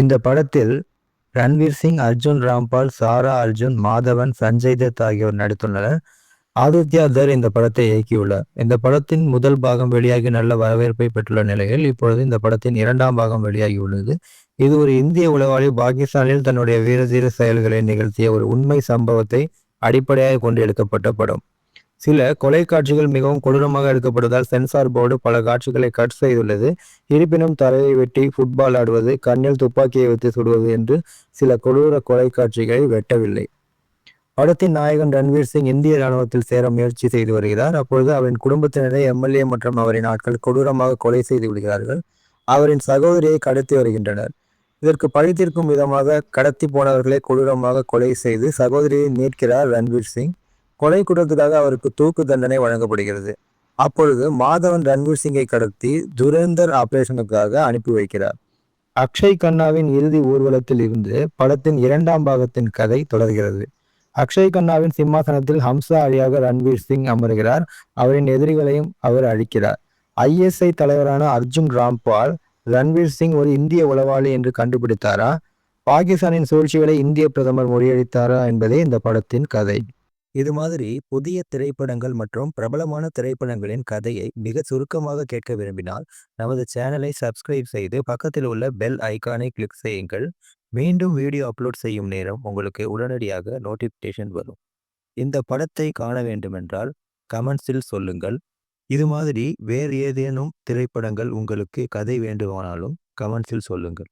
இந்த படத்தில் ரன்வீர் சிங், அர்ஜுன் ராம்பால், சாரா அர்ஜுன், மாதவன், சஞ்சய் தத் ஆகியோர் நடித்துள்ளனர். ஆதித்யா தர் இந்த படத்தை இயக்கியுள்ளார். இந்த படத்தின் முதல் பாகம் வெளியாகி நல்ல வரவேற்பை பெற்றுள்ள நிலையில் இப்பொழுது இந்த படத்தின் 2ஆம் பாகம் வெளியாகியுள்ளது. இது ஒரு இந்திய உளவாளி பாகிஸ்தானில் தன்னுடைய வீரதீர செயல்களை நிகழ்த்திய ஒரு உண்மை சம்பவத்தை அடிப்படையாக கொண்டு எடுக்கப்பட்ட படம். சில கொலை காட்சிகள் மிகவும் கொடூரமாக எடுக்கப்படுவதால் சென்சார் போர்டு பல காட்சிகளை கட் செய்துள்ளது. இருப்பினும் தலையை வெட்டி ஃபுட்பால் ஆடுவது, கண்ணில் துப்பாக்கியை வைத்து சுடுவது என்று சில கொடூர கொலை காட்சிகளை வெட்டவில்லை. படத்தின் நாயகன் ரன்வீர் சிங் இந்திய ராணுவத்தில் சேர முயற்சி செய்து வருகிறார். அப்பொழுது அவரின் குடும்பத்தினரை எம்எல்ஏ மற்றும் அவரின் ஆட்கள் கொடூரமாக கொலை செய்து விடுகிறார்கள். அவரின் சகோதரியை கடத்தி வருகின்றனர். இதற்கு பழி தீர்க்கும் விதமாக கடத்தி போனவர்களை கொடூரமாக கொலை செய்து சகோதரியை மீட்கிறார் ரன்வீர் சிங். கொலை குற்றத்துக்காக அவருக்கு தூக்கு தண்டனை வழங்கப்படுகிறது. அப்பொழுது மாதவன் ரன்வீர் சிங்கை கடத்தி துரேந்தர் ஆபரேஷனுக்காக அனுப்பி வைக்கிறார். அக்ஷய் கண்ணாவின் இறுதி ஊர்வலத்தில் இருந்து படத்தின் 2ஆம் பாகத்தின் கதை தொடர்கிறது. அக்ஷய் கண்ணாவின் சிம்மாசனத்தில் ஹம்சா அலியாக ரன்வீர் சிங் அமர்கிறார். அவரின் எதிரிகளையும் அவர் அழிக்கிறார். ஐஎஸ்ஐ தலைவரான அர்ஜுன் ராம்பால் ரன்வீர் சிங் ஒரு இந்திய உளவாளி என்று கண்டுபிடித்தாரா? பாகிஸ்தானின் சூழ்ச்சிகளை இந்திய பிரதமர் முறியடித்தாரா என்பதே இந்த படத்தின் கதை. இது மாதிரி புதிய திரைப்படங்கள் மற்றும் பிரபலமான திரைப்படங்களின் கதையை மிக சுருக்கமாக கேட்க விரும்பினால் நமது சேனலை சப்ஸ்கிரைப் செய்து பக்கத்தில் உள்ள பெல் ஐகானை கிளிக் செய்யுங்கள். மீண்டும் வீடியோ அப்லோட் செய்யும் நேரம் உங்களுக்கு உடனடியாக நோட்டிஃபிகேஷன் வரும். இந்த படத்தை காண வேண்டுமென்றால் கமெண்ட்ஸில் சொல்லுங்கள். இது மாதிரி வேறு ஏதேனும் திரைப்படங்கள் உங்களுக்கு கதை வேண்டுமானாலும் கமெண்ட்ஸில் சொல்லுங்கள்.